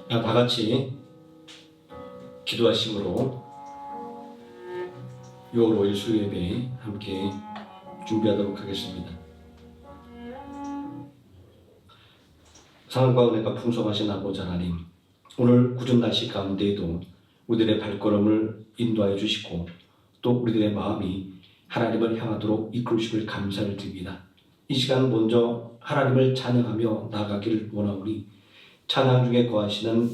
다 같이 기도하심으로 6월 5일 수요예배 함께 준비하도록 하겠습니다. 사랑과 은혜가 풍성하신 아버지 하나님, 오늘 궂은 날씨 가운데에도 우리들의 발걸음을 인도하여 주시고 또 우리들의 마음이 하나님을 향하도록 이끌으심을 감사를 드립니다. 이 시간 먼저 하나님을 찬양하며 나아가기를 원하오니 찬양 중에 거하시는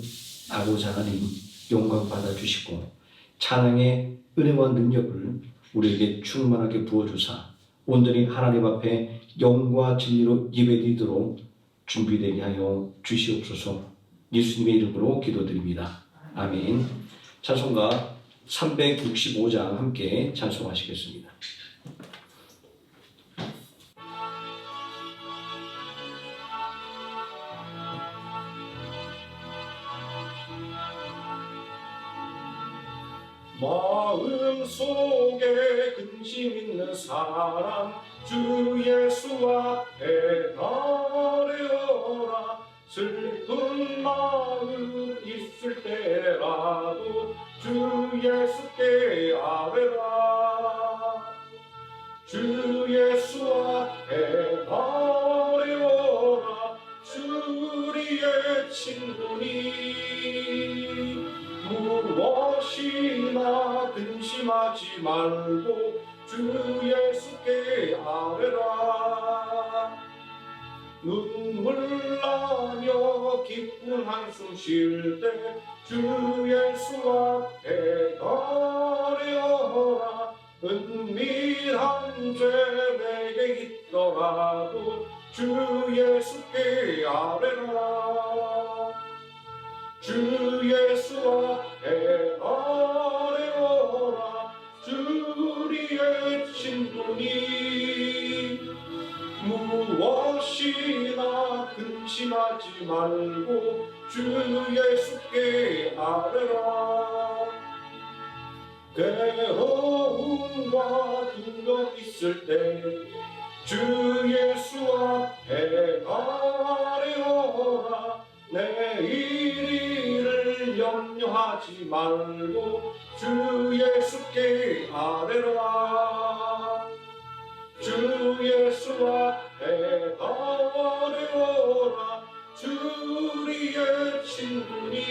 아버지 하나님 영광 받아주시고 찬양의 은혜와 능력을 우리에게 충만하게 부어주사 온전히 하나님 앞에 영과 진리로 예배드리도록 준비되게 하여 주시옵소서. 예수님의 이름으로 기도드립니다. 아멘. 찬송가 365장 함께 찬송하시겠습니다. 마음속에 근심 있는 사람 주 예수 앞에 나아뢰어라. 슬픈 마음 있을 때라도 주 예수께 아뢰라. 주 예수 앞에 나아뢰어라. 주리의 친구니 무엇이나 근심하지 말고 주 예수께 아뢰라. 눈물 나며 기쁜 한숨 쉴 때 주 예수 앞에 아뢰어라. 은밀한 죄 내게 있더라도 주 예수께 아뢰라. 주 예수 앞에 아뢰어라. 주리의 친구니 무엇이나 근심하지 말고 주 예수께 아뢰라. 괴로움과 두려움 있을 때 주 예수 앞에 아뢰어라. 내일을 염려하지 말고 주 예수께 아뢰라. 주 예수 앞에 아뢰어라. 주리의 친구니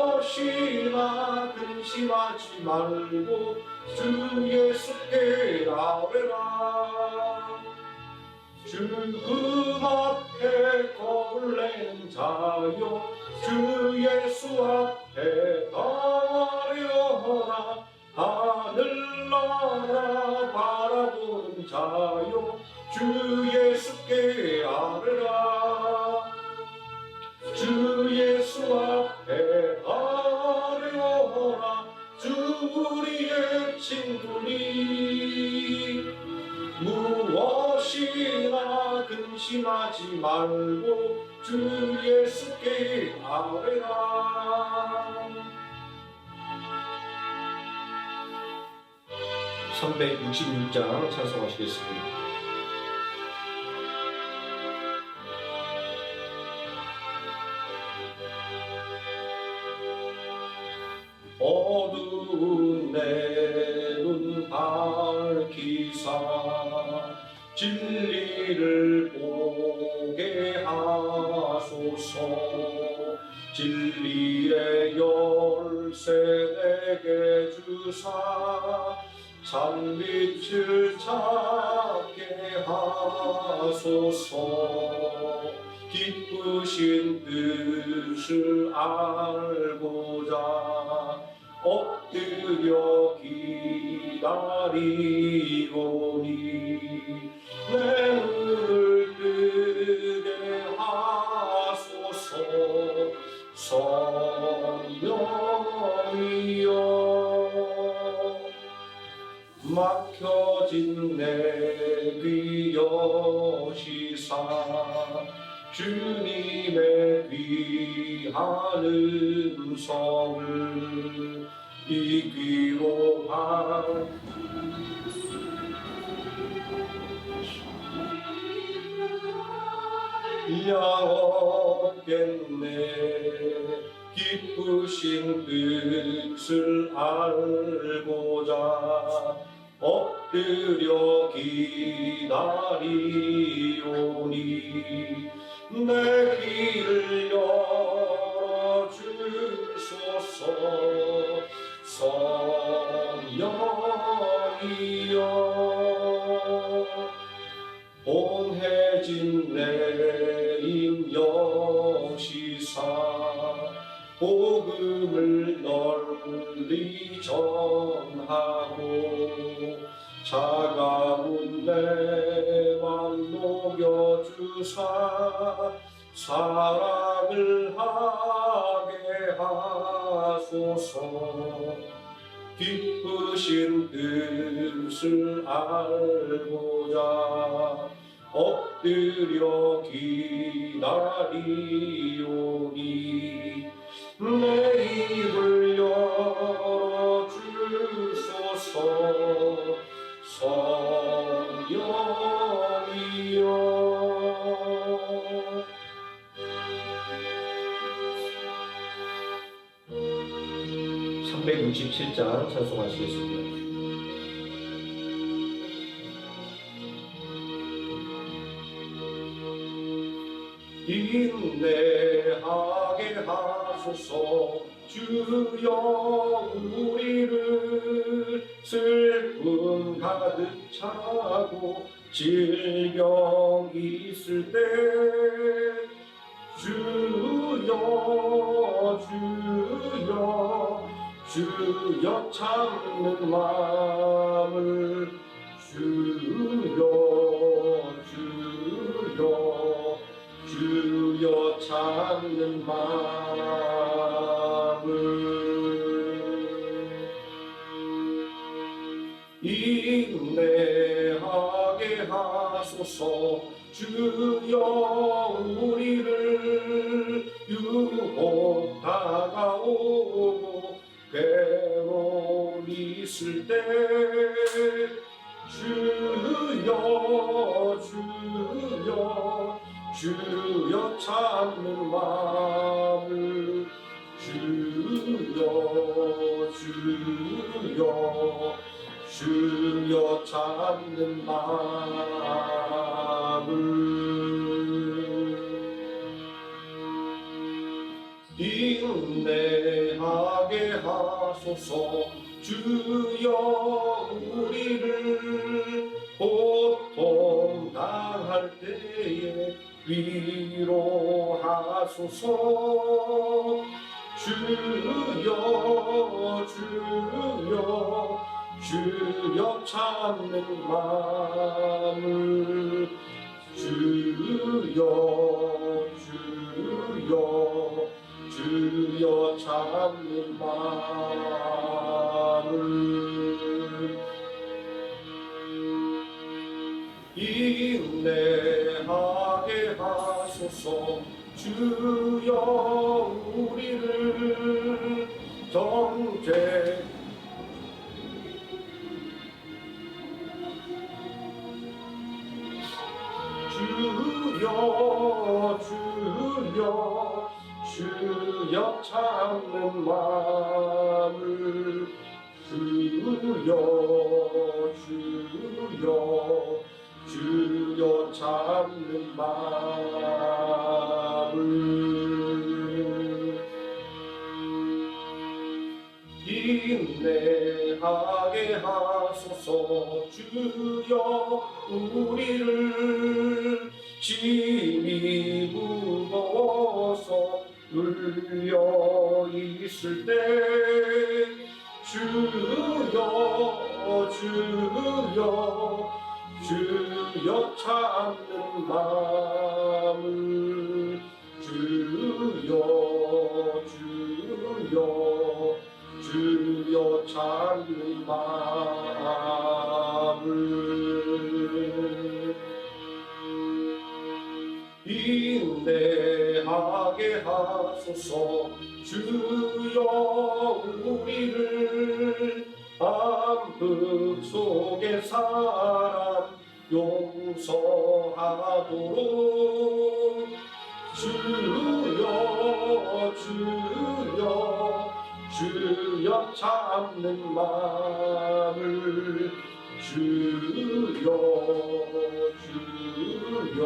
무엇이나 근심하지 말고 주 예수께 아뢰라. 죽음 앞에 겁을 낸 자여 주 예수 앞에 아뢰어라. 하늘나라 바라보는 자여 주 예수께 아뢰라. 주 예수 앞에 아뢰어라. 주리의 친구니 무엇이나 근심하지 말고 주 예수께 아뢰라. 366장 찬송하시겠습니다. 어두운 내 눈 밝히사 진리를 보게 하소서. 진리의 열쇠 내게 주사 참빛을 찾게 하소서. 기쁘신 뜻을 알고자 엎드려 기다리오니 내 눈을 뜨게 하소서. 성령이여 막혀진 내 귀 여시사 주님의 귀한 음성을 이 귀로 양없겠네. 기쁘신 뜻을 알고자 엎드려 기다리오니 내 길을 열어주소서. 성령이여 봉해진 내림 여시사 복음을 널리 전하고 차가운 내 맘 녹여주사 사랑을 하게 하소서. 기쁘신 뜻을 알고자 엎드려 기다리오니 내 입을 열어주소서. 성령이여 367장 찬송하시겠습니다. 인내하게 하소서. 주여 우리를 슬픔 가득 차고 질병 있을 때 주여 주여 참는 마음을 주여 참는 마음을 인내하게 하소서. 주여 우리를 유혹 다가오고 괴로움 있을 때 주여 참는 마음을 주여 참는 마음을 인내하게 하소서. 주여 우리를 고통 당할 때에 위로하소서. 주여 참는 마음을 주여 참는 마음을 인내하게 하소서. 주여 우리를 정죄 주여 참는 마음을 주여 참는 마음을 인내하게 하소서. 주여 우리를 짐이 무거워서 눌려 있을 때 주여 참는 마음을 주여 참는 마음을 인내하게 하소서. 주여 우리를 암흑 속의 사람 용서하도록 주여 주여 주여 참는 마음을 주여 주여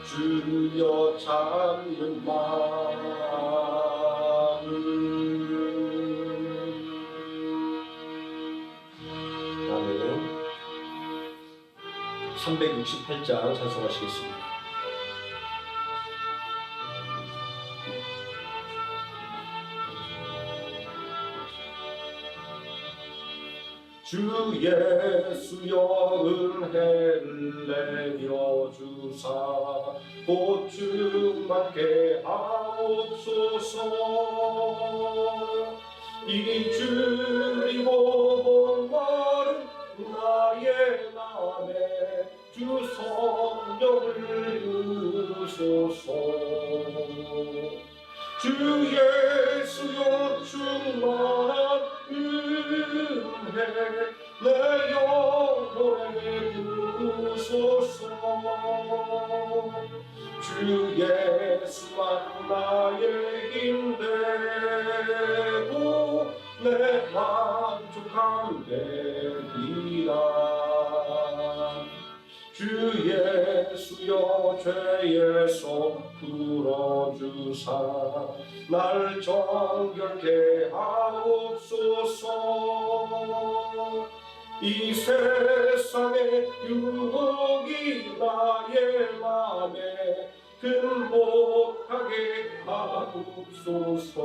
주여 참는 마음을. 아멘. 368장 찬송하시겠습니다. 주 예수여 은혜를 내려주사 보충받게 하옵소서. 이 주리고 목마른 나의 맘에 주 성령을 주소서. 주 예수여 충만한 은혜 내 영혼에 부소서. 주 예수만 나의 힘되고 내 만족함 되리라. 주 예수여 죄의 속 풀어주사 날 정결케 하옵소서. 이 세상의 유혹이 나의 맘에 근복하게 하옵소서.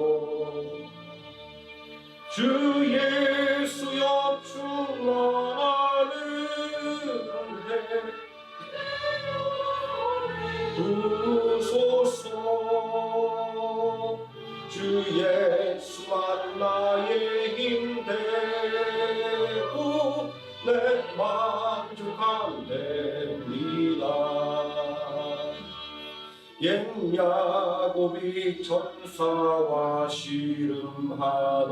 주 예수여 충만한 은혜 주소서. 주 예수만 나의 힘되고 내 만족함 됩니다. 옛 야곱이 천사와 씨름하던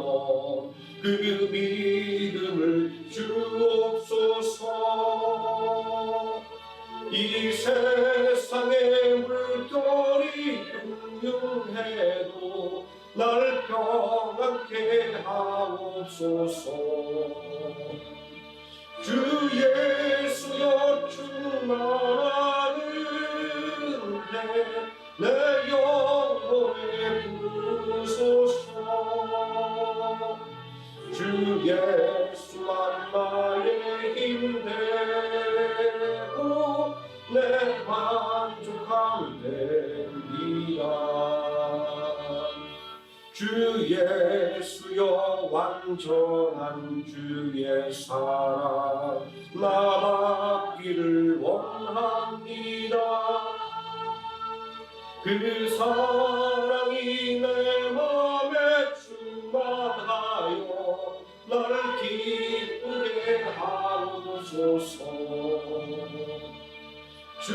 그 믿음을 주옵소서. 이 세상의 물결이 흉흉해도 날 평안케 하옵소서. 주 예수여 충만한 은혜 내 영혼에 부소서. 주 예수만 나의 힘되고 내 만족함 됩니다. 주 예수여 완전한 주의 사랑 나 받기를 원합니다. 그 사랑이 내 맘에 충만하여 날 기쁘게 하옵소서. 주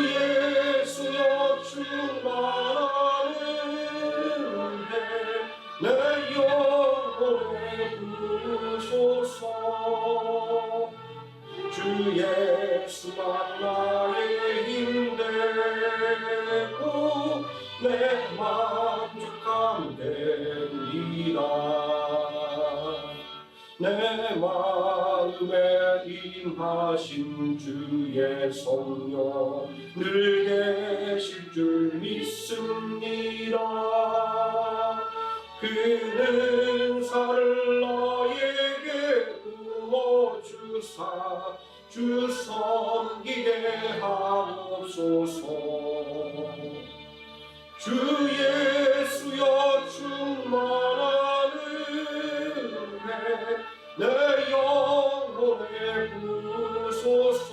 예수여 충만한 은혜 내 영혼에 부소서. 주 예수만 나의 힘되고 내 만족함 됩니다. 내 마음에 임하신 주의 성령 늘 계실 줄 믿습니다. 그는 은사를 너에게 부어주사 주 섬기게 하옵소서. 주 예수여 충만한 은혜 내 영혼에 부소서.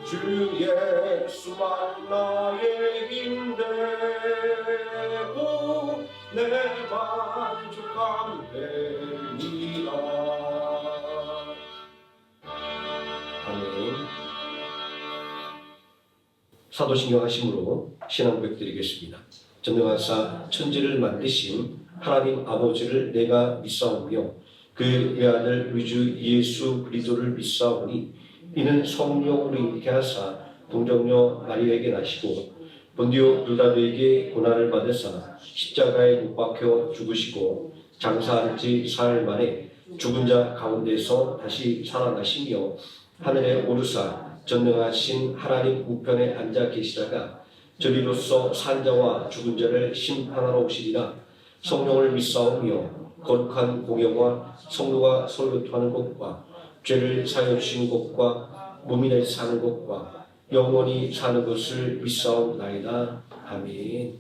주 예수만 나의 힘되고 내 만족함 됩니다. 아멘. 사도신경 하심으로 신앙 고백드리겠습니다. 전능하사 천지를 만드신 하나님 아버지를 내가 믿사오며 그 외아들 우리 주 예수 그리스도를 믿사오니 이는 성령으로 잉태하사 동정녀 마리아에게 나시고 본디오 빌라도에게 고난을 받으사 십자가에 못 박혀 죽으시고 장사한 지 사흘 만에 죽은 자 가운데서 다시 살아나시며 하늘에 오르사 전능하신 하나님 우편에 앉아 계시다가 저리로서 산 자와 죽은 자를 심판하러 오시리라. 성령을 믿사오며 거룩한 공예와 성도가 설교하는 것과 죄를 사하여 주시는 것과 몸이 내 사는 것과 영원히 사는 것을 믿사옵나이다. 아멘.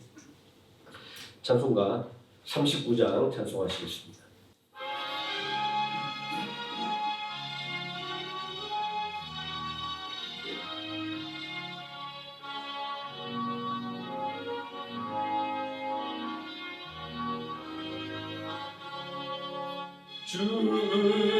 찬송가 39장 찬송하시겠습니다.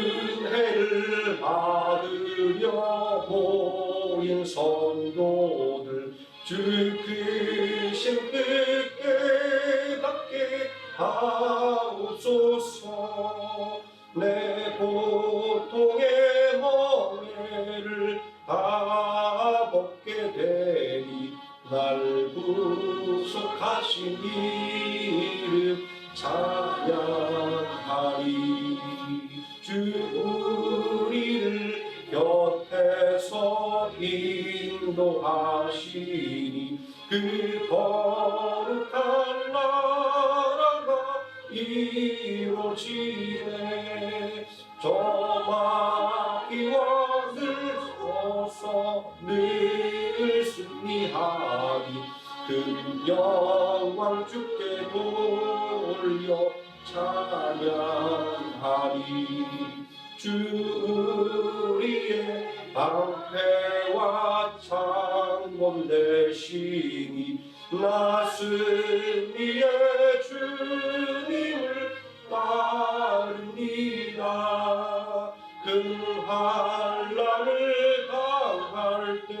주은혜를 받으려 모인 성도들 주 크신 뜻 깨닫게 하옵소서. 내 고통의 멍에를 다 벗게 되리 날 구속하신 이름 찬양하리. 주 우리를 곁에서 인도하시니 그 거룩한 나라가 이루어지네. 저마귀와 늘 서서 늘 승리하리. 그 영광 주께 돌려 찬양하리. 주 우리의 방패와 창검 되시니 나스 위에 주님을 따르리라. 금한란을 당할 때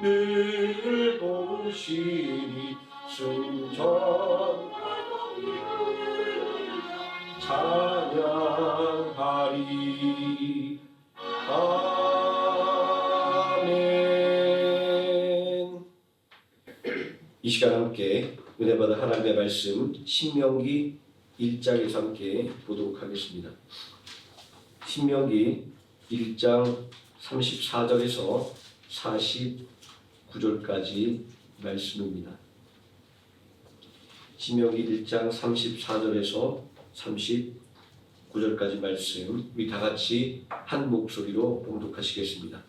늘 도우시니 승전 찬양하리. 아멘. 이 시간 함께 은혜 받은 하나님의 말씀 신명기 1장에서 함께 보도록 하겠습니다. 신명기 1장 34절에서 49절까지 말씀입니다. 신명기 1장 34절에서 39절까지 말씀 우리 다 같이 한 목소리로 봉독하시겠습니다.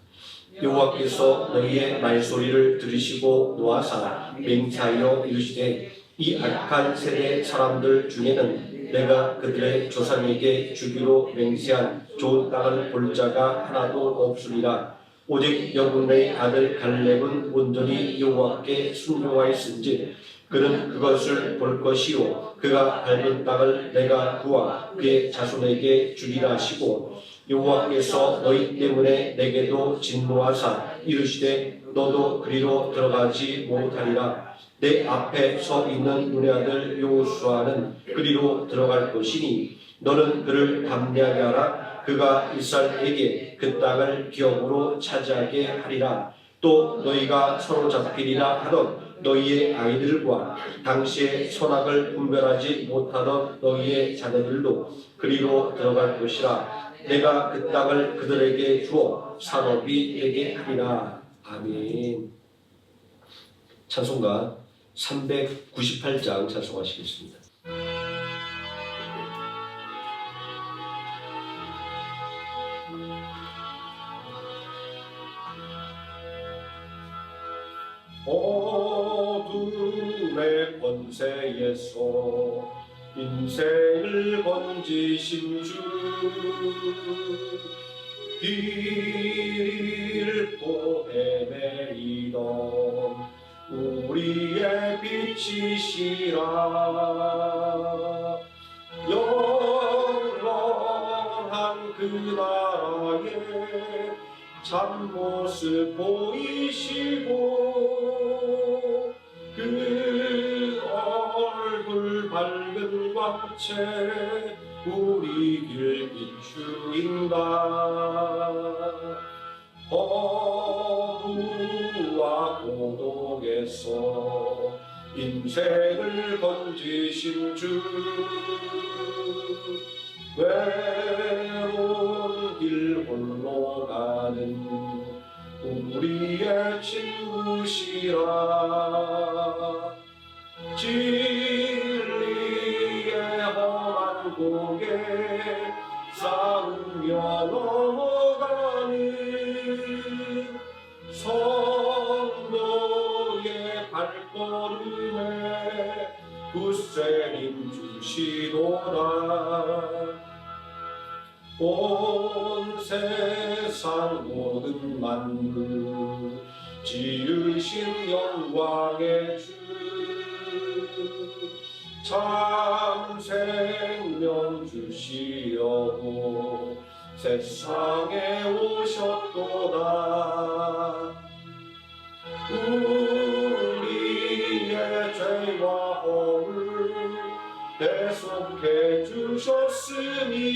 여호와께서 너희의 말소리를 들으시고 노하사 맹세하여 이르시되 이 악한 세대 사람들 중에는 내가 그들의 조상에게 주기로 맹세한 좋은 땅을 볼 자가 하나도 없으리라. 오직 여분의 아들 갈렙은 온전히 여호와께 순종하였은즉 그는 그것을 볼 것이요 그가 밟은 땅을 내가 그와 그의 자손에게 주리라 하시고 여호와께서 너희 때문에 내게도 진노하사 이르시되 너도 그리로 들어가지 못하리라. 내 앞에 서 있는 눈의 아들 여호수아는 그리로 들어갈 것이니 너는 그를 담대하게 하라. 그가 이스라엘에게 그 땅을 기업으로 차지하게 하리라. 또 너희가 서로 잡히리라 하던 너희의 아이들과 당시에 선악을 분별하지 못하던 너희의 자녀들도 그리로 들어갈 것이라. 내가 그 땅을 그들에게 주어 산업이 되게 하리라. 아멘. 찬송가 398장 찬송하시겠습니다. 어둠의 권세에서 인생을 건지신 주 길 잃고 헤매이던 우리의 빛이시라. 영원한 그 나라의 참모습 보이시고 그 얼굴 밝은 광채 우리 길 비추인다. 어부와 땅에서 인생을 건지신 주, 외로운 길 홀로 가는 우리의 친구시라. 진리의 험한 고개 쌓으며 넘어가는 성도의 발걸음에 굳세림 주시도다. 온 세상 모든 만물 지으신 영광의 주, 참 생명 주시려고 세상에 오셨도다. 우리의 죄와 허물 대속해 주셨으니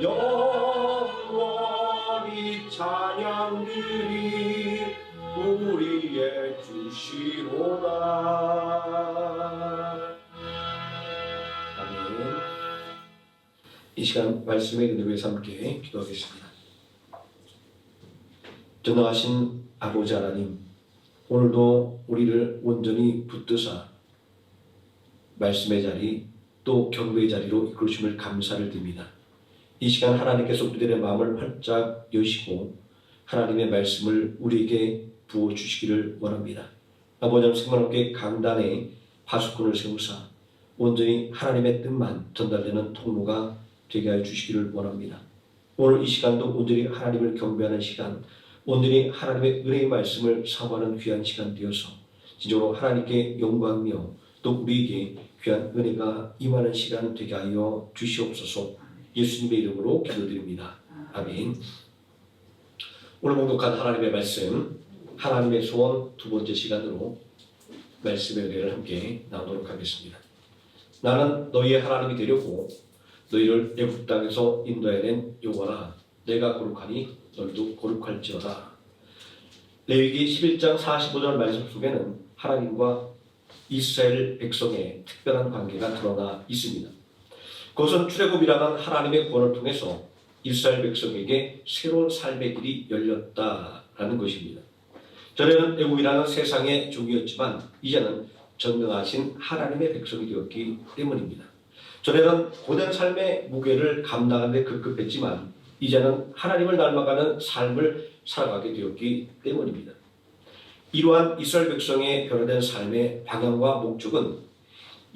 영원히 찬양드리 우리의 주시로다. 아멘. 이 시간 말씀의 은혜를 위해서 함께 기도하겠습니다. 전능하신 아버지 하나님, 오늘도 우리를 온전히 붙드사 말씀의 자리 또 경배의 자리로 이끌으심을 감사를 드립니다. 이 시간 하나님께서 우리들의 마음을 활짝 여시고 하나님의 말씀을 우리에게 부어주시기를 원합니다. 아버지 하나님, 생명함께 강단에 파수꾼을 세우사 온전히 하나님의 뜻만 전달되는 통로가 되게 하여 주시기를 원합니다. 오늘 이 시간도 온전히 하나님을 경배하는 시간, 온전히 하나님의 은혜의 말씀을 사모하는 귀한 시간 되어서 진정으로 하나님께 영광이며 또 우리에게 귀한 은혜가 임하는 시간 되게 하여 주시옵소서. 예수님의 이름으로 기도드립니다. 아멘. 오늘 봉독한 하나님의 말씀, 하나님의 소원 두 번째 시간으로 말씀의 은혜를 함께 나누도록 하겠습니다. 나는 너희의 하나님이 되려고 너희를 애굽 땅에서 인도해낸 여호와라. 내가 거룩하니 너희도 거룩할지어다. 레위기 11장 45절 말씀 속에는 하나님과 이스라엘 백성의 특별한 관계가 드러나 있습니다. 그것은 출애굽이라는 하나님의 구원을 통해서 이스라엘 백성에게 새로운 삶의 길이 열렸다라는 것입니다. 전에는 애굽이라는 세상의 종이었지만 이제는 전능하신 하나님의 백성이 되었기 때문입니다. 전에는 고된 삶의 무게를 감당하는 데 급급했지만 이제는 하나님을 닮아가는 삶을 살아가게 되었기 때문입니다. 이러한 이스라엘 백성의 변화된 삶의 방향과 목적은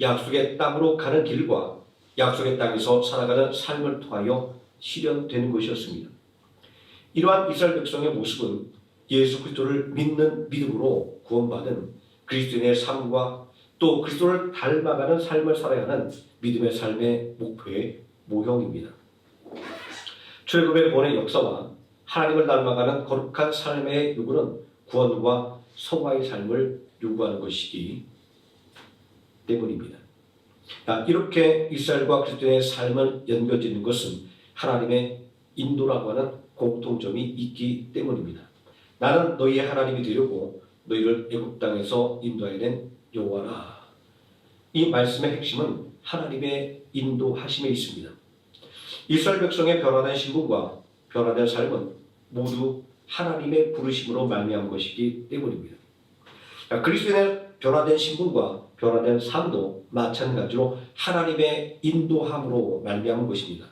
약속의 땅으로 가는 길과 약속의 땅에서 살아가는 삶을 통하여 실현되는 것이었습니다. 이러한 이스라엘 백성의 모습은 예수 그리스도를 믿는 믿음으로 구원받은 그리스도인의 삶과 또 그리스도를 닮아가는 삶을 살아야 하는 믿음의 삶의 목표의 모형입니다. 출애굽의 구원의 역사와 하나님을 닮아가는 거룩한 삶의 요구는 구원과 성화의 삶을 요구하는 것이기 때문입니다. 이렇게 이스라엘과 그리스도의 삶을 연결짓는 것은 하나님의 인도라고 하는 공통점이 있기 때문입니다. 나는 너희의 하나님이 되려고 너희를 애굽 땅에서 인도해낸 여호와라. 이 말씀의 핵심은 하나님의 인도하심에 있습니다. 이스라엘 백성의 변화된 신분과 변화된 삶은 모두 하나님의 부르심으로 말미암은 것이기 때문입니다. 그리스도인의 변화된 신분과 변화된 삶도 마찬가지로 하나님의 인도함으로 말미암은 것입니다.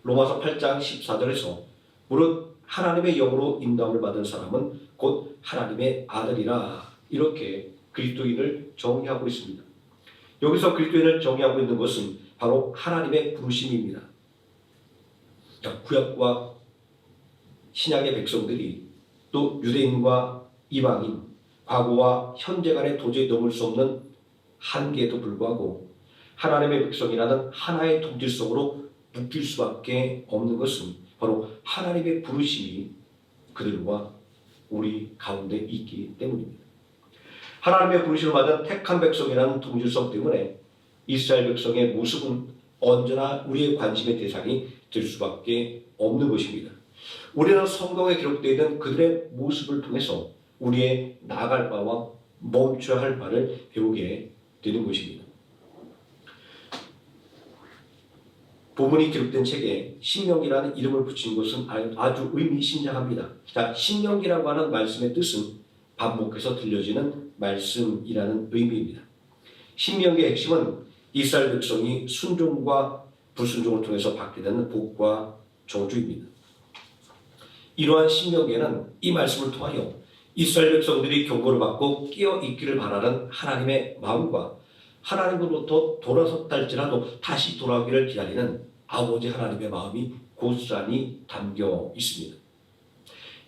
로마서 8장 14절에서 무릇 하나님의 영으로 인도함을 받은 사람은 곧 하나님의 아들이라, 이렇게 그리스도인을 정의하고 있습니다. 여기서 그리스도인을 정의하고 있는 것은 바로 하나님의 부르심입니다. 구약과 신약의 백성들이 또 유대인과 이방인, 과거와 현재 간에 도저히 넘을 수 없는 한계에도 불구하고 하나님의 백성이라는 하나의 통질 속으로 묶일 수밖에 없는 것은 바로 하나님의 부르심이 그들과 우리 가운데 있기 때문입니다. 하나님의 부르심을 받은 택한 백성이라는 동질성 때문에 이스라엘 백성의 모습은 언제나 우리의 관심의 대상이 될 수밖에 없는 것입니다. 우리는 성경에 기록되어 있는 그들의 모습을 통해서 우리의 나아갈 바와 멈춰야 할 바를 배우게 되는 것입니다. 본문이 기록된 책에 신명기라는 이름을 붙인 것은 아주 의미심장합니다. 자, 신명기라고 하는 말씀의 뜻은 반복해서 들려지는 말씀이라는 의미입니다. 신명기의 핵심은 이스라엘 백성이 순종과 불순종을 통해서 받게 되는 복과 저주입니다. 이러한 신명기에는 이 말씀을 통하여 이스라엘 백성들이 경고를 받고 깨어 있기를 바라는 하나님의 마음과 하나님으로부터 돌아섰다 할지라도 다시 돌아오기를 기다리는 아버지 하나님의 마음이 고스란히 담겨 있습니다.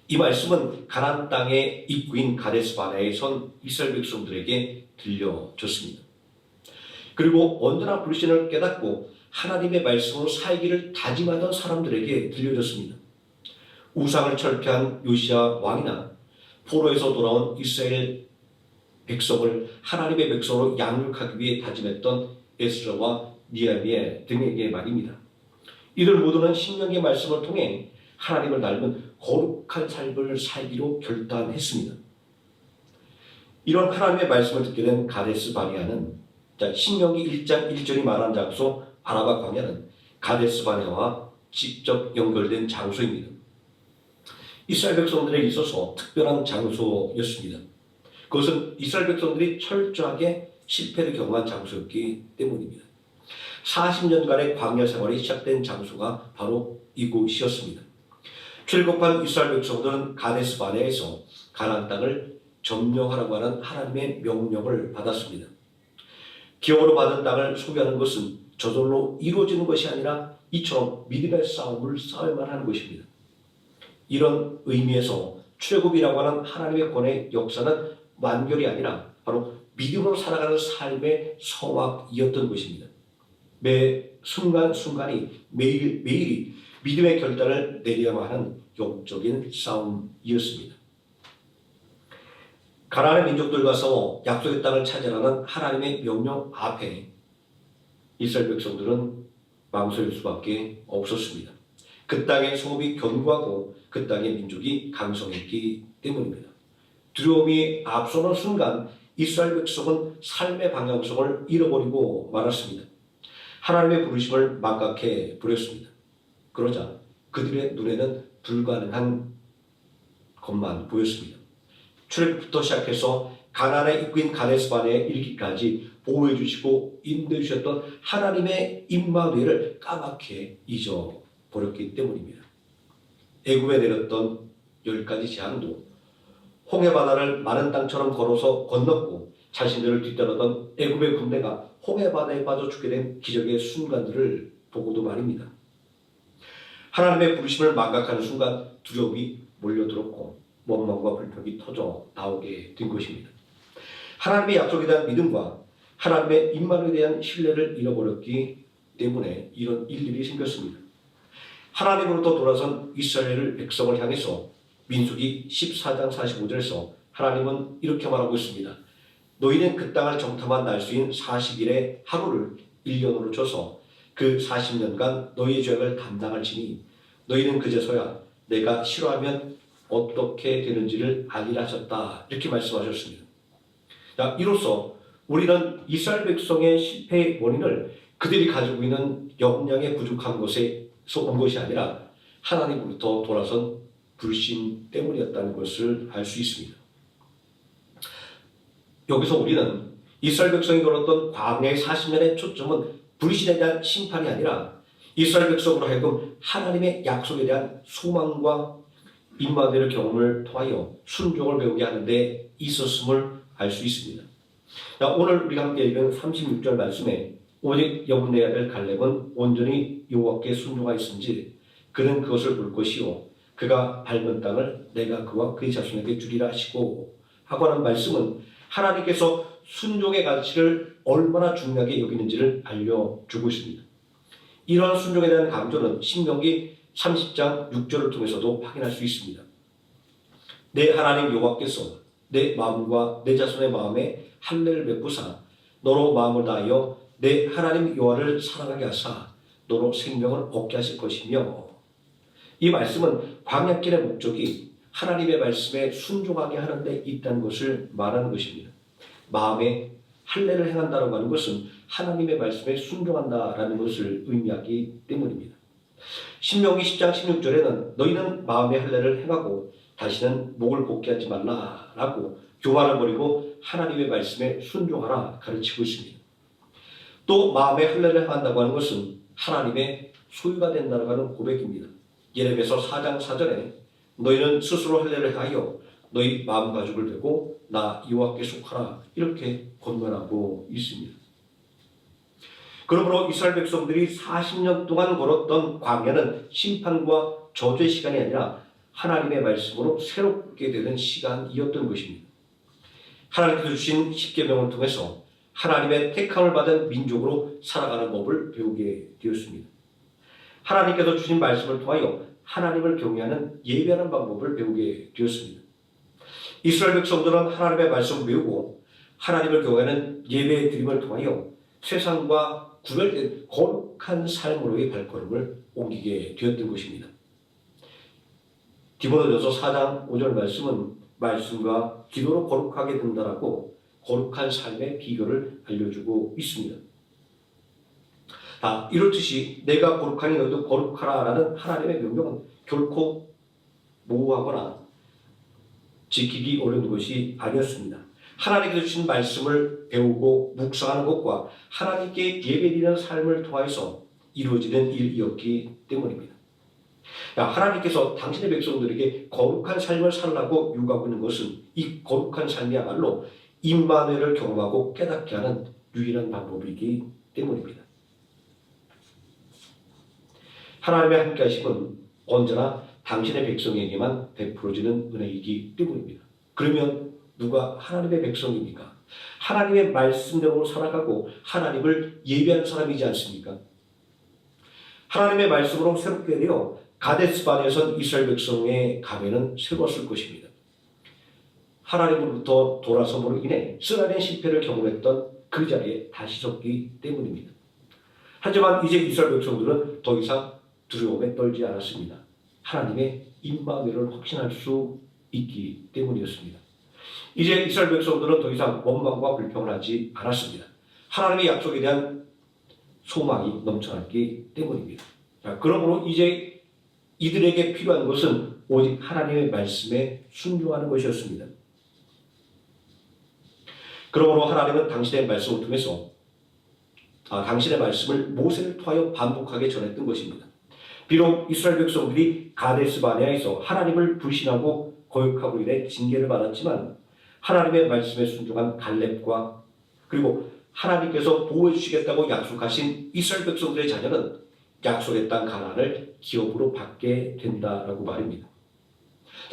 이 말씀은 가나안 땅의 입구인 가데스 바네아에 선 이스라엘 백성들에게 들려졌습니다. 그리고 언제나 불신을 깨닫고 하나님의 말씀으로 살기를 다짐하던 사람들에게 들려졌습니다. 우상을 철폐한 요시야 왕이나 포로에서 돌아온 이스라엘 백성을 하나님의 백성으로 양육하기 위해 다짐했던 에스라와 니헤미야 등에게 말입니다. 이들 모두는 신명기의 말씀을 통해 하나님을 닮은 거룩한 삶을 살기로 결단했습니다. 이런 하나님의 말씀을 듣게 된 가데스 바네아는 신명기 1장 1절이 말한 장소 아라바 광야는 가데스 바네아와 직접 연결된 장소입니다. 이스라엘 백성들에게 있어서 특별한 장소였습니다. 그것은 이스라엘 백성들이 철저하게 실패를 경험한 장소였기 때문입니다. 40년간의 광야 생활이 시작된 장소가 바로 이곳이었습니다. 출애굽한 이스라엘 백성들은 가데스 바네아에서 가나안 땅을 점령하라고 하는 하나님의 명령을 받았습니다. 기업으로 받은 땅을 소유하는 것은 저절로 이루어지는 것이 아니라 이처럼 믿음의 싸움을 싸워야만 하는 것입니다. 이런 의미에서 출애굽이라고 하는 하나님의 권의 역사는 완결이 아니라 바로 믿음으로 살아가는 삶의 성확이었던 것입니다. 매 순간순간이 매일이 믿음의 결단을 내려야만 하는 영적인 싸움이었습니다. 가나안의 민족들과 싸워 약속의 땅을 차지하라는 하나님의 명령 앞에 이스라엘 백성들은 망설일 수밖에 없었습니다. 그 땅의 성읍이 견고하고 그 땅의 민족이 강성했기 때문입니다. 두려움이 앞서는 순간 이스라엘 백성은 삶의 방향성을 잃어버리고 말았습니다. 하나님의 부르심을 망각해 버렸습니다. 그러자 그들의 눈에는 불가능한 것만 보였습니다. 출애굽부터 시작해서 가나안의 입구인 가데스 바네아에 이르기까지 보호해 주시고 인도해 주셨던 하나님의 임마누엘을 까맣게 잊어버렸기 때문입니다. 애굽에 내렸던 10가지 재앙도 홍해 바다를 마른 땅처럼 걸어서 건넜고 자신들을 뒤따르던 애굽의 군대가 홍해 바다에 빠져 죽게 된 기적의 순간들을 보고도 말입니다. 하나님의 부르심을 망각하는 순간 두려움이 몰려들었고 원망과 불평이 터져 나오게 된 것입니다. 하나님의 약속에 대한 믿음과 하나님의 임마누엘에 대한 신뢰를 잃어버렸기 때문에 이런 일들이 생겼습니다. 하나님으로부터 돌아선 이스라엘 백성을 향해서 민수기 14장 45절에서 하나님은 이렇게 말하고 있습니다. 너희는 그 땅을 정탐한 날수인 40일의 하루를 1년으로 쳐서 그 40년간 너희의 죄악을 담당할지니 너희는 그제서야 내가 싫어하면 어떻게 되는지를 알리라 하셨다. 이렇게 말씀하셨습니다. 자, 이로써 우리는 이스라엘 백성의 실패의 원인을 그들이 가지고 있는 역량의 부족한 것에서 온 것이 아니라 하나님으로부터 돌아선 불신 때문이었다는 것을 알 수 있습니다. 여기서 우리는 이스라엘 백성이 걸었던 광야의 40년의 초점은 불신에 대한 심판이 아니라 이스라엘 백성으로 하여금 하나님의 약속에 대한 소망과 임마누엘의 경험을 통하여 순종을 배우게 하는 데 있었음을 알 수 있습니다. 자, 오늘 우리가 함께 읽은 36절 말씀에 오직 여분의 아들 갈렙은 온전히 여호와께 순종하였은지 그는 그것을 볼 것이요 그가 밟은 땅을 내가 그와 그의 자손에게 주리라 하시고 하고 하는 말씀은 하나님께서 순종의 가치를 얼마나 중요하게 여기는지를 알려주고 있습니다. 이러한 순종에 대한 강조는 신명기 30장 6절을 통해서도 확인할 수 있습니다. 내 하나님 여호와께서 내 마음과 내 자손의 마음에 할례를 베푸사 너로 마음을 다하여 내 하나님 여호와를 사랑하게 하사 너로 생명을 얻게 하실 것이며 이 말씀은 광야길의 목적이 하나님의 말씀에 순종하게 하는 데 있다는 것을 말하는 것입니다. 마음에 할례를 행한다고 하는 것은 하나님의 말씀에 순종한다라는 것을 의미하기 때문입니다. 신명기 10장 16절에는 너희는 마음의 할례를 행하고 다시는 목을 복귀하지 말라라고 교만을 버리고 하나님의 말씀에 순종하라 가르치고 있습니다. 또 마음의 할례를 행한다고 하는 것은 하나님의 소유가 된다고 하는 고백입니다. 예레미야서 4장 4절에 너희는 스스로 할례를 행하여 너희 마음 가죽을 베고 나 여호와께 속하라 이렇게 권면하고 있습니다. 그러므로 이스라엘 백성들이 40년 동안 걸었던 광야는 심판과 저주의 시간이 아니라 하나님의 말씀으로 새롭게 되는 시간이었던 것입니다. 하나님께서 주신 십계명을 통해서 하나님의 택함을 받은 민족으로 살아가는 법을 배우게 되었습니다. 하나님께서 주신 말씀을 통하여 하나님을 경외하는 예배하는 방법을 배우게 되었습니다. 이스라엘 백성들은 하나님의 말씀을 배우고 하나님을 경외하는 예배의 드림을 통하여 세상과 구별된 거룩한 삶으로의 발걸음을 옮기게 되었던 것입니다. 디모데전서 4장 5절 말씀은 말씀과 기도로 거룩하게 된다라고 거룩한 삶의 비결을 알려주고 있습니다. 이렇듯이 내가 거룩하니 너희도 거룩하라라는 하나님의 명령은 결코 모호하거나 지키기 어려운 것이 아니었습니다. 하나님께서 주신 말씀을 배우고 묵상하는 것과 하나님께 예배드리는 삶을 통해서 이루어지는 일이었기 때문입니다. 하나님께서 당신의 백성들에게 거룩한 삶을 살라고 요구하고 있는 것은 이 거룩한 삶이야말로 임마누엘을 경험하고 깨닫게 하는 유일한 방법이기 때문입니다. 하나님의 함께하심은 언제나 당신의 백성에게만 베풀어지는 은혜이기 때문입니다. 그러면 누가 하나님의 백성입니까? 하나님의 말씀대로 살아가고 하나님을 예배하는 사람이지 않습니까? 하나님의 말씀으로 새롭게 되어 가데스바네에선 이스라엘 백성의 가면은 새로웠을 것입니다. 하나님으로부터 돌아섬으로 인해 쓰라린 실패를 경험했던 그 자리에 다시 섰기 때문입니다. 하지만 이제 이스라엘 백성들은 더 이상 두려움에 떨지 않았습니다. 하나님의 임마누엘을 확신할 수 있기 때문이었습니다. 이제 이스라엘 백성들은 더 이상 원망과 불평을 하지 않았습니다. 하나님의 약속에 대한 소망이 넘쳐났기 때문입니다. 그러므로 이제 이들에게 필요한 것은 오직 하나님의 말씀에 순종하는 것이었습니다. 그러므로 하나님은 당신의 말씀을 통해서 당신의 말씀을 모세를 통하여 반복하게 전했던 것입니다. 비록 이스라엘 백성들이 가데스 바네아에서 하나님을 불신하고 거역하고 인해 징계를 받았지만 하나님의 말씀에 순종한 갈렙과 그리고 하나님께서 보호해 주시겠다고 약속하신 이스라엘 백성들의 자녀는 약속의 땅 가나안을 기업으로 받게 된다라고 말입니다.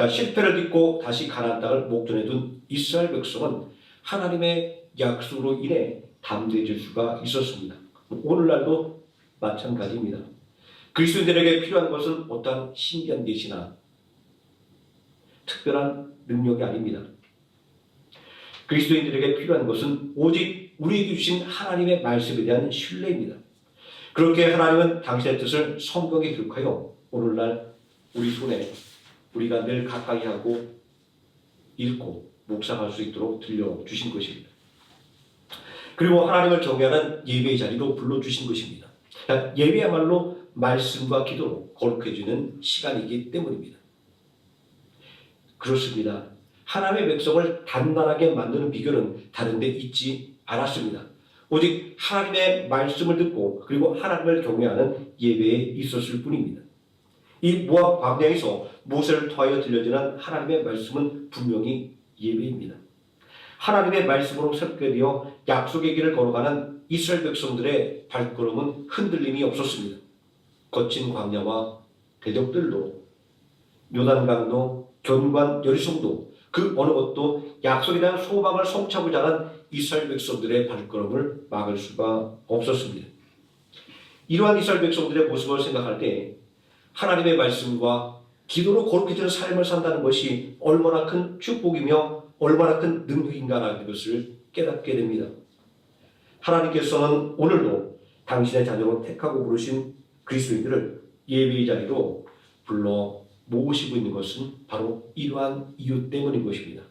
실패를 딛고 다시 가나안 땅을 목전에 둔 이스라엘 백성은 하나님의 약속으로 인해 담대해질 수가 있었습니다. 오늘날도 마찬가지입니다. 그리스도인들에게 필요한 것은 어떠한 신비한 계시나 특별한 능력이 아닙니다. 그리스도인들에게 필요한 것은 오직 우리에게 주신 하나님의 말씀에 대한 신뢰입니다. 그렇게 하나님은 당신의 뜻을 성경에 기록하여 오늘날 우리 손에 우리가 늘 가까이 하고 읽고 묵상할 수 있도록 들려주신 것입니다. 그리고 하나님을 경외하는 예배의 자리로 불러주신 것입니다. 예배야말로 말씀과 기도로 거룩해지는 시간이기 때문입니다. 그렇습니다. 하나님의 백성을 단단하게 만드는 비결은 다른 데 있지 않았습니다. 오직 하나님의 말씀을 듣고 그리고 하나님을 경외하는 예배에 있었을 뿐입니다. 이 모압 광야에서 모세를 통하여 들려지는 하나님의 말씀은 분명히 예배입니다. 하나님의 말씀으로 새롭게 되어 약속의 길을 걸어가는 이스라엘 백성들의 발걸음은 흔들림이 없었습니다. 거친 광야와 대적들도 요단강도 견관 여리송도 그 어느 것도 약속에 대한 소망을 성취하고자 하는 이스라엘 백성들의 발걸음을 막을 수가 없었습니다. 이러한 이스라엘 백성들의 모습을 생각할 때 하나님의 말씀과 기도로 거룩해지는 삶을 산다는 것이 얼마나 큰 축복이며 얼마나 큰 능력인가라는 것을 깨닫게 됩니다. 하나님께서는 오늘도 당신의 자녀로 택하고 부르신 그리스도인들을 예배의 자리로 불러 모시고 있는 것은 바로 이러한 이유 때문인 것입니다.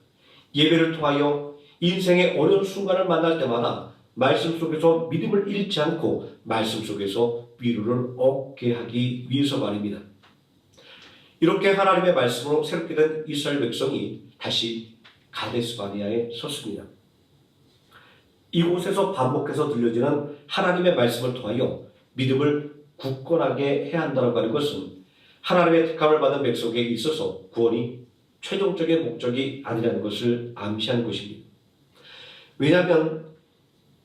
예배를 통하여 인생의 어려운 순간을 만날 때마다 말씀 속에서 믿음을 잃지 않고 말씀 속에서 위로를 얻게 하기 위해서 말입니다. 이렇게 하나님의 말씀으로 새롭게 된 이스라엘 백성이 다시 가데스 바네아에 섰습니다. 이곳에서 반복해서 들려지는 하나님의 말씀을 통하여 믿음을 굳건하게 해야 한다고 하는 것은 하나님의 택함을 받은 백성에게 있어서 구원이 최종적인 목적이 아니라는 것을 암시하는 것입니다. 왜냐하면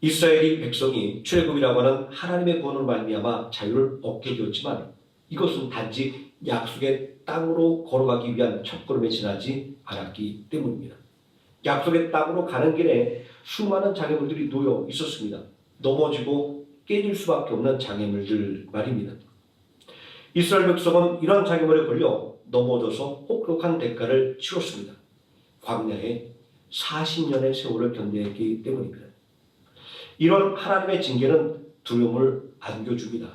이스라엘이 백성이 출애굽이라고 하는 하나님의 구원으로 말미암아 자유를 얻게 되었지만 이것은 단지 약속의 땅으로 걸어가기 위한 첫걸음에 지나지 않았기 때문입니다. 약속의 땅으로 가는 길에 수많은 장애물들이 놓여 있었습니다. 넘어지고 깨질 수밖에 없는 장애물들 말입니다. 이스라엘 백성은 이러한 장애물에 걸려 넘어져서 혹독한 대가를 치렀습니다. 광야에 40년의 세월을 견뎌했기 때문입니다. 이런 하나님의 징계는 두려움을 안겨줍니다.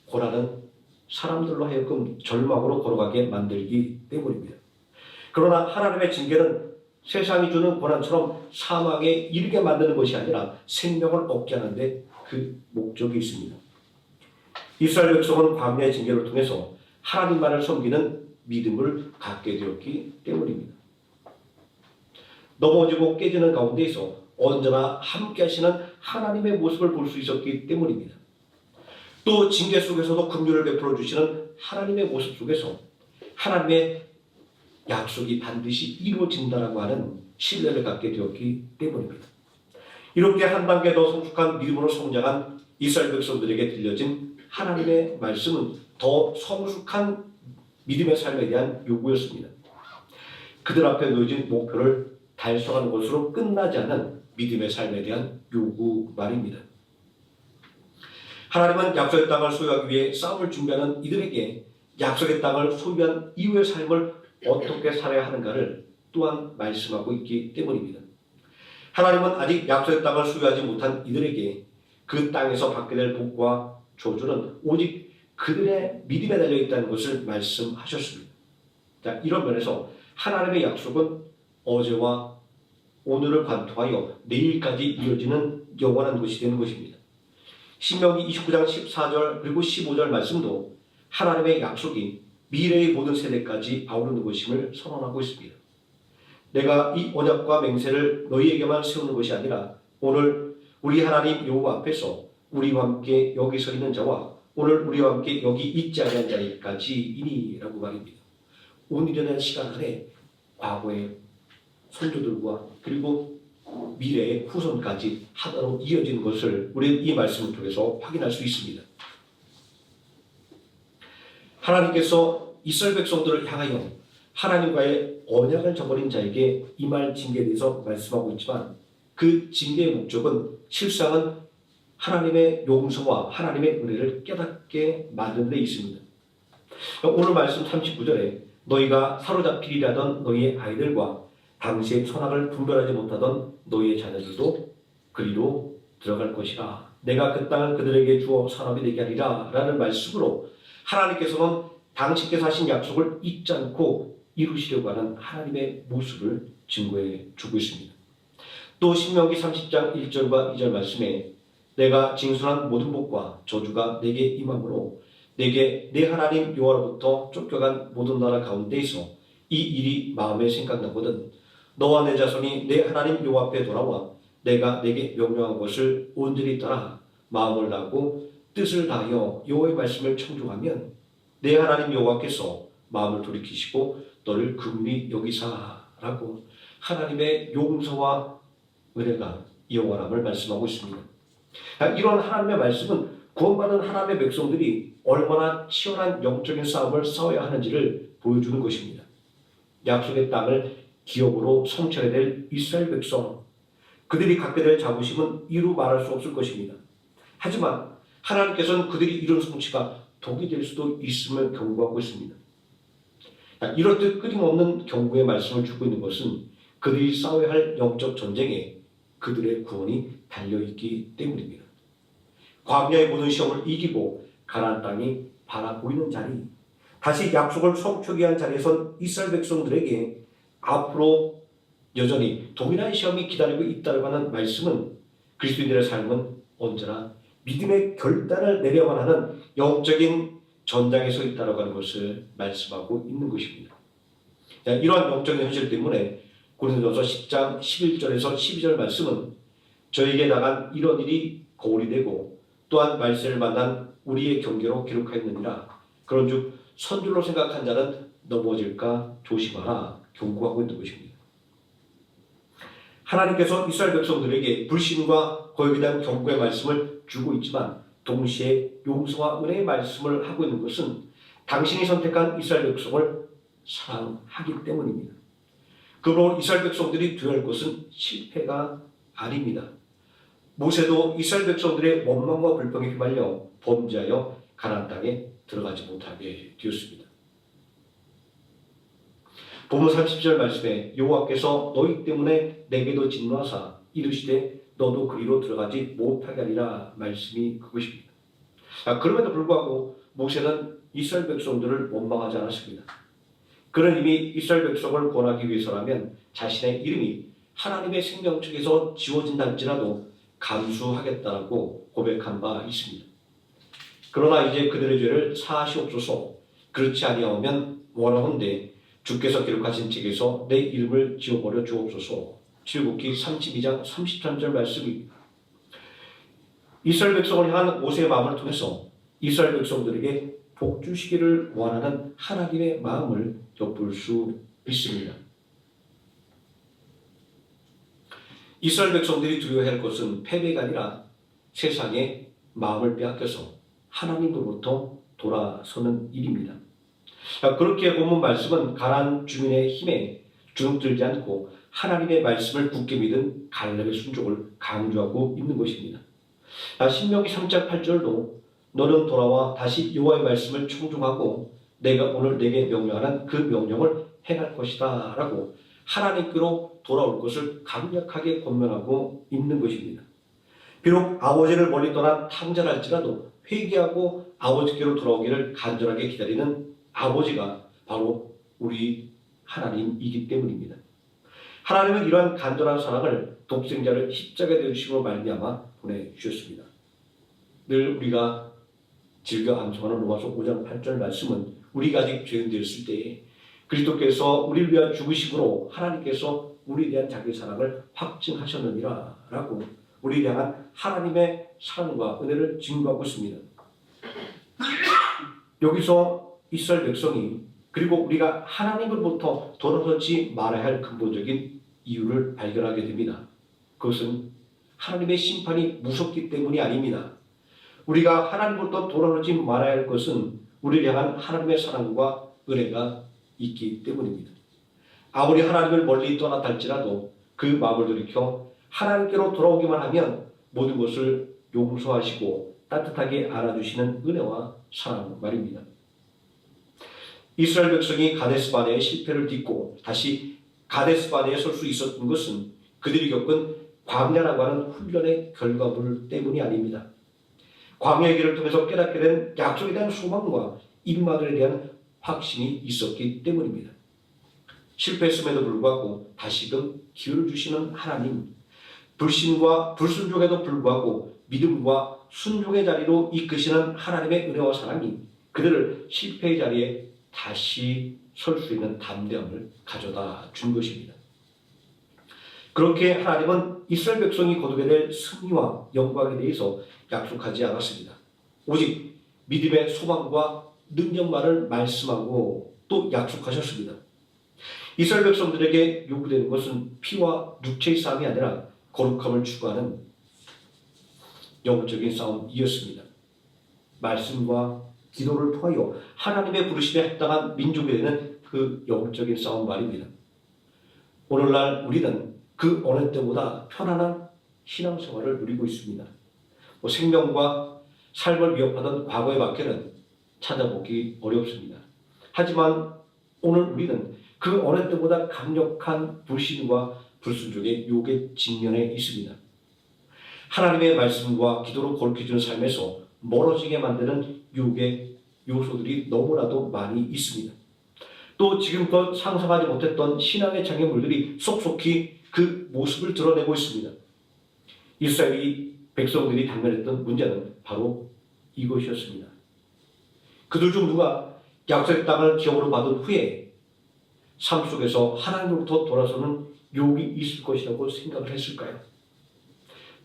고난은 사람들로 하여금 절망으로 걸어가게 만들기 때문입니다. 그러나 하나님의 징계는 세상이 주는 고난처럼 사망에 이르게 만드는 것이 아니라 생명을 얻게 하는데 그 목적이 있습니다. 이스라엘 백성은 광야의 징계를 통해서 하나님만을 섬기는 믿음을 갖게 되었기 때문입니다. 넘어지고 깨지는 가운데에서 언제나 함께 하시는 하나님의 모습을 볼 수 있었기 때문입니다. 또 징계 속에서도 긍휼을 베풀어 주시는 하나님의 모습 속에서 하나님의 약속이 반드시 이루어진다라고 하는 신뢰를 갖게 되었기 때문입니다. 이렇게 한 단계 더 성숙한 믿음으로 성장한 이스라엘 백성들에게 들려진 하나님의 말씀은 더 성숙한 믿음의 삶에 대한 요구였습니다. 그들 앞에 놓여진 목표를 달성하는 것으로 끝나지 않는 믿음의 삶에 대한 요구 말입니다. 하나님은 약속의 땅을 소유하기 위해 싸움을 준비하는 이들에게 약속의 땅을 소유한 이후의 삶을 어떻게 살아야 하는가를 또한 말씀하고 있기 때문입니다. 하나님은 아직 약속의 땅을 소유하지 못한 이들에게 그 땅에서 받게 될 복과 저주는 오직 그들의 믿음에 달려있다는 것을 말씀하셨습니다. 자, 이런 면에서 하나님의 약속은 어제와 오늘을 관통하여 내일까지 이어지는 영원한 것이 되는 것입니다. 신명기 29장 14절 그리고 15절 말씀도 하나님의 약속이 미래의 모든 세대까지 아우르는 것임을 선언하고 있습니다. 내가 이 언약과 맹세를 너희에게만 세우는 것이 아니라 오늘 우리 하나님 여호와 앞에서 우리와 함께 여기 서 있는 자와 오늘 우리와 함께 여기 있지 아니한 자까지이니라고 말입니다. 오늘이라는 시간 안에 과거의 선조들과 그리고 미래의 후손까지 하나로 이어지는 것을 우리는 이 말씀을 통해서 확인할 수 있습니다. 하나님께서 이스라엘 백성들을 향하여 하나님과의 언약을 저버린 자에게 임할 징계에 대해서 말씀하고 있지만 그 징계의 목적은 실상은 하나님의 용서와 하나님의 은혜를 깨닫게 만드는 데 있습니다. 오늘 말씀 39절에 너희가 사로잡히리라 하던 너희의 아이들과 당시의 선악을 분별하지 못하던 너희의 자녀들도 그리로 들어갈 것이라. 내가 그 땅을 그들에게 주어 산업이 되게 하리라 라는 말씀으로 하나님께서는 당신께서 하신 약속을 잊지 않고 이루시려고 하는 하나님의 모습을 증거해 주고 있습니다. 또 신명기 30장 1절과 2절 말씀에 내가 징수한 모든 복과 저주가 내게 임함으로 내게 내 하나님 여호와로부터 쫓겨간 모든 나라 가운데에서 이 일이 마음에 생각나거든 너와 내 자손이 내 하나님 여호와 앞에 돌아와 내가 내게 명령한 것을 온전히 따라 마음을 다하고 뜻을 다하여 여호와의 말씀을 청종하면 내 하나님 여호와께서 마음을 돌이키시고 너를 긍휼히 여기사라고 하나님의 용서와 은혜가 여호와람을 말씀하고 있습니다. 이런 하나님의 말씀은 구원받은 하나님의 백성들이 얼마나 치열한 영적인 싸움을 싸워야 하는지를 보여주는 것입니다. 약속의 땅을 기업으로 성취해야 될 이스라엘 백성, 그들이 갖게 될 자부심은 이루 말할 수 없을 것입니다. 하지만 하나님께서는 그들이 이룬 성취가 독이 될 수도 있음을 경고하고 있습니다. 이럴 때 끊임없는 경고의 말씀을 주고 있는 것은 그들이 싸워야 할 영적 전쟁에 그들의 구원이 달려있기 때문입니다. 광야의 모든 시험을 이기고 가나안 땅이 바라보이는 자리, 다시 약속을 성취하기 위한 자리에선 이스라엘 백성들에게 앞으로 여전히 동일한 시험이 기다리고 있다고 하는 말씀은 그리스도인들의 삶은 언제나 믿음의 결단을 내려야만 하는 영적인 전장에 서 있다고 하는 것을 말씀하고 있는 것입니다. 이러한 영적인 현실 때문에 고린도전서 10장 11절에서 12절 말씀은 저에게 나간 이런 일이 거울이 되고 또한 말세를 만난 우리의 경계로 기록하였느니라. 그런즉 선줄로 생각한 자는 넘어질까 조심하라 경고하고 있는 것입니다. 하나님께서 이스라엘 백성들에게 불신과 거역에 대한 경고의 말씀을 주고 있지만 동시에 용서와 은혜의 말씀을 하고 있는 것은 당신이 선택한 이스라엘 백성을 사랑하기 때문입니다. 그러므로 이스라엘 백성들이 두려워할 것은 실패가 아닙니다. 모세도 이스라엘 백성들의 원망과 불평에 휘말려 범죄하여 가나안 땅에 들어가지 못하게 되었습니다. 본문 30절 말씀에 여호와께서 너희 때문에 내게도 진노하사 이르시되 너도 그리로 들어가지 못하게 하리라 말씀이 그것입니다. 그럼에도 불구하고 모세는 이스라엘 백성들을 원망하지 않았습니다. 그는 이미 이스라엘 백성을 구원하기 위해서라면 자신의 이름이 하나님의 생명책에서 지워진다 할지라도 감수하겠다라고 고백한 바 있습니다. 그러나 이제 그들의 죄를 사하시옵소서. 그렇지 아니하면 원하건대 주께서 기록하신 책에서 내 이름을 지워버려 주옵소서. 출애굽기 32장 33절 말씀입니다. 이스라엘 백성을 향한 모세의 마음을 통해서 이스라엘 백성들에게 복 주시기를 원하는 하나님의 마음을 엿볼 수 있습니다. 이스라엘 백성들이 두려워해야 할 것은 패배가 아니라 세상에 마음을 빼앗겨서 하나님으로부터 돌아서는 일입니다. 그렇게 본문 말씀은 가나안 주민의 힘에 주눅들지 않고 하나님의 말씀을 굳게 믿은 갈렙의 순종을 강조하고 있는 것입니다. 신명기 3장 8절도 너는 돌아와 다시 여호와의 말씀을 청종하고 내가 오늘 내게 명령하는 그 명령을 행할 것이다 라고 하나님께로 돌아올 것을 강력하게 권면하고 있는 것입니다. 비록 아버지를 멀리 떠난 탕자랄지라도 회개하고 아버지께로 돌아오기를 간절하게 기다리는 아버지가 바로 우리 하나님이기 때문입니다. 하나님은 이러한 간절한 사랑을 독생자를 십자가에 내주심으로 말미암아 보내주셨습니다. 늘 우리가 즐겨 암송하는 로마서 5장 8절 말씀은 우리가 아직 죄인 되었을 때에 그리스도께서 우리를 위한 죽으심으로 하나님께서 우리에 대한 자기 사랑을 확증하셨느니라 라고 우리를 향한 하나님의 사랑과 은혜를 증거하고 있습니다. 여기서 이스라엘 백성이 그리고 우리가 하나님으로부터 돌아서지 말아야 할 근본적인 이유를 발견하게 됩니다. 그것은 하나님의 심판이 무섭기 때문이 아닙니다. 우리가 하나님으로부터 돌아서지 말아야 할 것은 우리를 향한 하나님의 사랑과 은혜가 있기 때문입니다. 아무리 하나님을 멀리 떠났다 할지라도 그 마음을 돌이켜 하나님께로 돌아오기만 하면 모든 것을 용서하시고 따뜻하게 알아주시는 은혜와 사랑 말입니다. 이스라엘 백성이 가데스바네의 실패를 딛고 다시 가데스바네에 설 수 있었던 것은 그들이 겪은 광야라고 하는 훈련의 결과물 때문이 아닙니다. 광야의 길을 통해서 깨닫게 된 약속에 대한 소망과 임마누엘에 대한 확신이 있었기 때문입니다. 실패했음에도 불구하고 다시금 기회를 주시는 하나님, 불신과 불순종에도 불구하고 믿음과 순종의 자리로 이끄시는 하나님의 은혜와 사랑이 그들을 실패의 자리에 다시 설 수 있는 담대함을 가져다 준 것입니다. 그렇게 하나님은 이스라엘 백성이 거두게 될 승리와 영광에 대해서 약속하지 않았습니다. 오직 믿음의 소망과 능력만을 말씀하고 또 약속하셨습니다. 이스라엘 백성들에게 요구되는 것은 피와 육체의 싸움이 아니라 거룩함을 추구하는 영적인 싸움이었습니다. 말씀과 기도를 통하여 하나님의 부르심에 합당한 민족이 되는 그 영적인 싸움 말입니다. 오늘날 우리는 그 어느 때보다 편안한 신앙생활을 누리고 있습니다. 생명과 삶을 위협하던 과거의 박해는 찾아보기 어렵습니다. 하지만 오늘 우리는 그 어느 때보다 강력한 불신과 불순종의 유혹에 직면해 있습니다. 하나님의 말씀과 기도로 거룩해지는 삶에서 멀어지게 만드는 유혹의 요소들이 너무나도 많이 있습니다. 또 지금껏 상상하지 못했던 신앙의 장애물들이 속속히 그 모습을 드러내고 있습니다. 이스라엘이 백성들이 당면했던 문제는 바로 이것이었습니다. 그들 중 누가 약속의 땅을 기업으로 받은 후에 삶 속에서 하나님으로부터 돌아서는 유혹이 있을 것이라고 생각을 했을까요?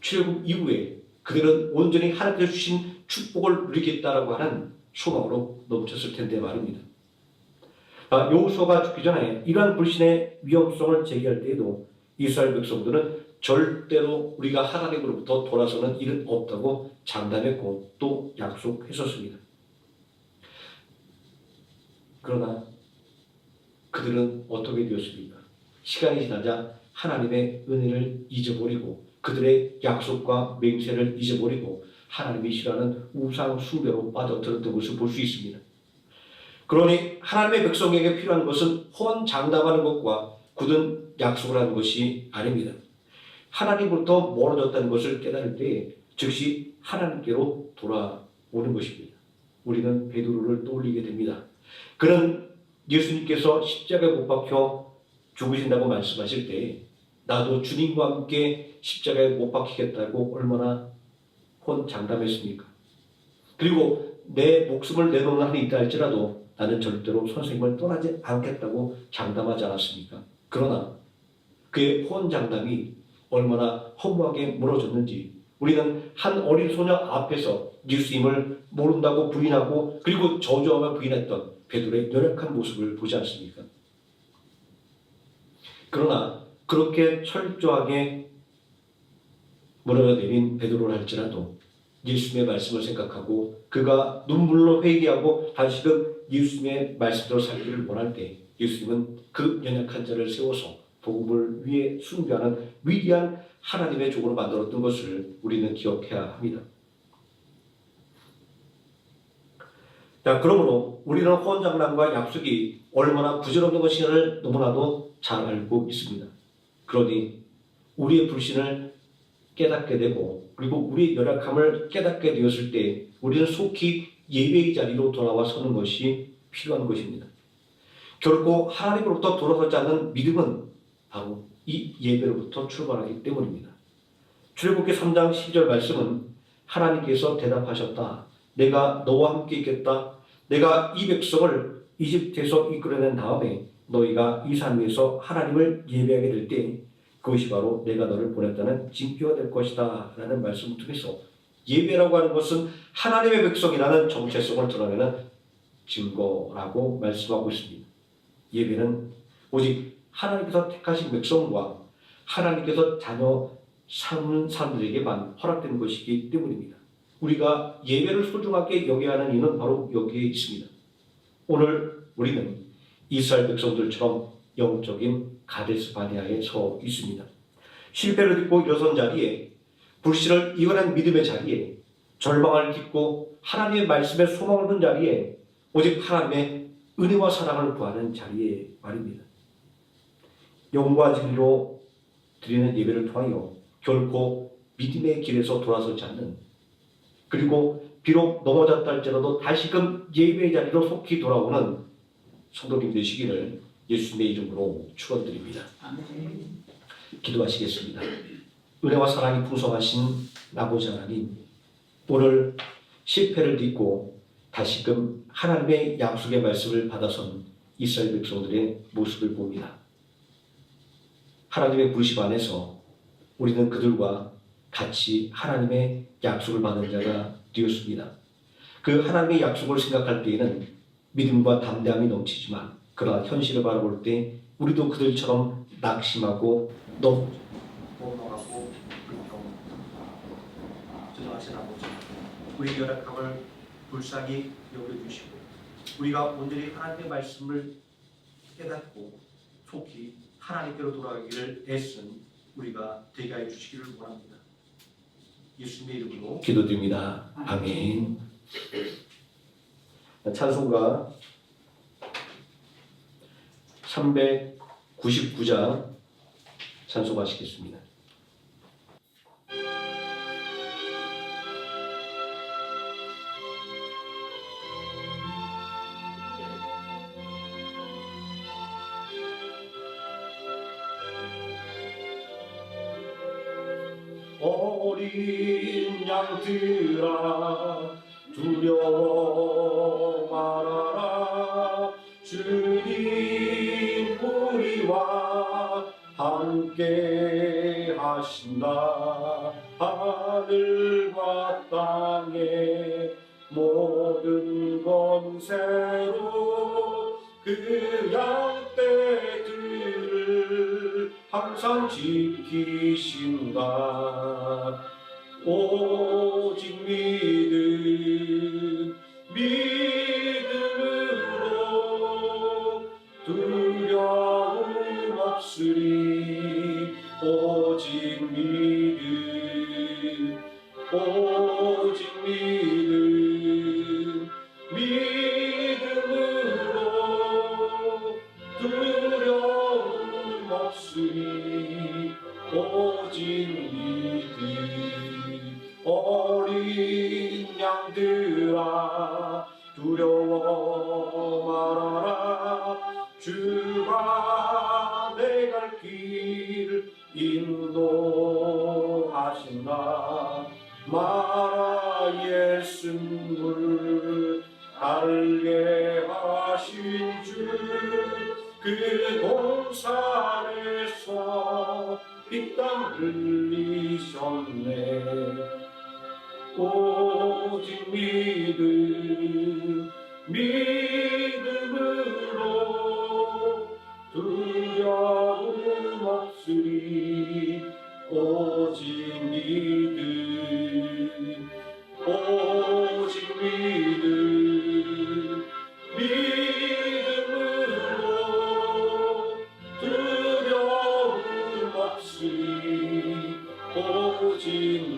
출애굽 이후에 그들은 온전히 하나님께서 주신 축복을 누리겠다라고 하는 소망으로 넘쳤을 텐데 말입니다. 여호수아가 죽기 전에 이러한 불신의 위험성을 제기할 때에도 이스라엘 백성들은 절대로 우리가 하나님으로부터 돌아서는 일은 없다고 장담했고 또 약속했었습니다. 그러나 그들은 어떻게 되었습니까? 시간이 지나자 하나님의 은혜를 잊어버리고 그들의 약속과 맹세를 잊어버리고 하나님이 싫어하는 우상 숭배로 빠져들었던 것을 볼 수 있습니다. 그러니 하나님의 백성에게 필요한 것은 호언장담하는 것과 굳은 약속을 하는 것이 아닙니다. 하나님으로부터 멀어졌다는 것을 깨달을 때 즉시 하나님께로 돌아오는 것입니다. 우리는 베드로를 떠올리게 됩니다. 그는 예수님께서 십자가에 못 박혀 죽으신다고 말씀하실 때 나도 주님과 함께 십자가에 못 박히겠다고 얼마나 호언장담했습니까? 그리고 내 목숨을 내놓는 한이 있다 할지라도 나는 절대로 선생님을 떠나지 않겠다고 장담하지 않았습니까? 그러나 그의 호언장담이 얼마나 허무하게 무너졌는지 우리는 한 어린 소녀 앞에서 예수님을 모른다고 부인하고 그리고 저주하며 부인했던 베드로의 연약한 모습을 보지 않습니까? 그러나 그렇게 철저하게 무너져내린 베드로를 할지라도 예수님의 말씀을 생각하고 그가 눈물로 회개하고 다시금 예수님의 말씀대로 살기를 원할 때 예수님은 그 연약한 자를 세워서 복음을 위해 숭배하는 위대한 하나님의 종으로 만들었던 것을 우리는 기억해야 합니다. 자, 그러므로 우리는 호언장담과 약속이 얼마나 부질없는 것인가를 너무나도 잘 알고 있습니다. 그러니 우리의 불신을 깨닫게 되고 그리고 우리의 연약함을 깨닫게 되었을 때 우리는 속히 예배의 자리로 돌아와 서는 것이 필요한 것입니다. 결코 하나님으로부터 돌아서지 않는 믿음은 바로 이 예배로부터 출발하기 때문입니다. 출애굽기 3장 12절 말씀은 하나님께서 대답하셨다. 내가 너와 함께 있겠다. 내가 이 백성을 이집트에서 이끌어낸 다음에 너희가 이 산 위에서 하나님을 예배하게 될 때 그것이 바로 내가 너를 보냈다는 징표가 될 것이다 라는 말씀을 통해서 예배라고 하는 것은 하나님의 백성이라는 정체성을 드러내는 증거라고 말씀하고 있습니다. 예배는 오직 하나님께서 택하신 백성과 하나님께서 자녀 삼는 사람들에게만 허락된 것이기 때문입니다. 우리가 예배를 소중하게 여겨야 하는 이유는 바로 여기에 있습니다. 오늘 우리는 이스라엘 백성들처럼 영적인 가데스 바네아에 서 있습니다. 실패를 딛고 일어선 자리에 불신을 이겨낸 믿음의 자리에 절망을 딛고 하나님의 말씀에 소망을 둔 자리에 오직 하나님의 은혜와 사랑을 구하는 자리에 말입니다. 영과 진리로 드리는 예배를 통하여 결코 믿음의 길에서 돌아서지 않는 그리고 비록 넘어졌다 할지라도 다시금 예배의 자리로 속히 돌아오는 성도님 되시기를 예수님의 이름으로 축원드립니다. 기도하시겠습니다. 은혜와 사랑이 풍성하신 아버지 하나님, 오늘 실패를 딛고 다시금 하나님의 약속의 말씀을 받아선 이스라엘 백성들의 모습을 봅니다. 하나님의 부르심 안에서 우리는 그들과 같이 하나님의 약속을 받는 자가 되었습니다. 그 하나님의 약속을 생각할 때에는 믿음과 담대함이 넘치지만 그러나 현실을 바라볼 때 우리도 그들처럼 낙심하고 넘어가고 죄송하신 아버지, 우리 연약함을 불쌍히 여겨주시고 우리가 온전히 하나님의 말씀을 깨닫고 속히 하나님께로 돌아가기를 애쓴 우리가 되게 하여 주시기를 원합니다. 예수님의 이름으로 기도드립니다. 아멘. 찬송가 399장 찬송하시겠습니다. 어린 양들아 두려워 말아라. 주님 우리와 함께 하신다. 하늘과 땅의 모든 권세로 그 양떼들을 항상 지키신다. 오직 믿음으로 두려움 없으리. 오직 믿음으로 두려움 없으리. 오직 믿음. 어린 양들아 두려워 말아라. 주가 내 갈 길 인도하신다. 마라 예수를 알게 하신 주. 그 동산에서 피땀 흘리셨네. 오직 믿음으로 두려움 없으리. 오직 믿음으로 두려움 없으리. 오직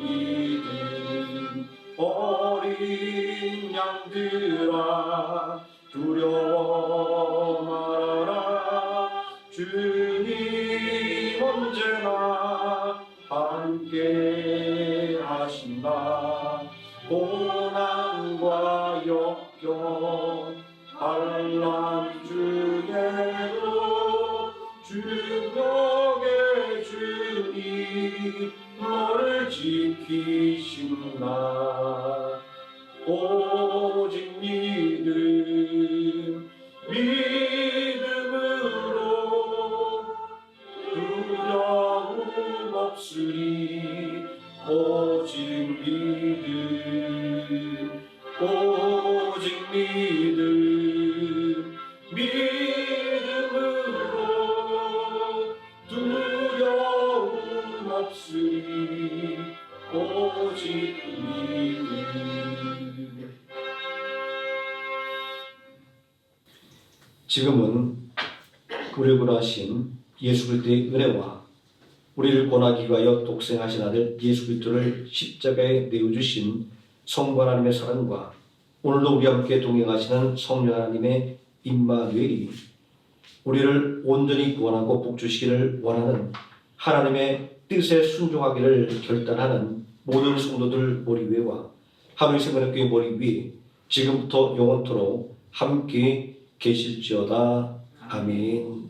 믿음. 어린 양들아 두려워 말아라. 주님 언제나 함께 하신다. 고난과 역경 환난 중에도 주역의 주님 너를 지키신다. 오직 믿음으로 두려움 없으리. 오직 믿음으로 두려움 없으리. 오직 믿음. 지금은 우리를 구하신 예수 그리스도의 은혜와 우리를 권하기 위하여 독생하신 아들 예수 그리스도를 십자가에 내어주신 성부 하나님의 사랑과 오늘도 우리와 함께 동행하시는 성령 하나님의 임마누엘이 우리를 온전히 구원하고 복주시기를 원하는 하나님의 뜻에 순종하기를 결단하는 모든 성도들 머리 위에와 하루의 생명교회 머리 위에 지금부터 영원토록 함께 계실지어다. 아멘.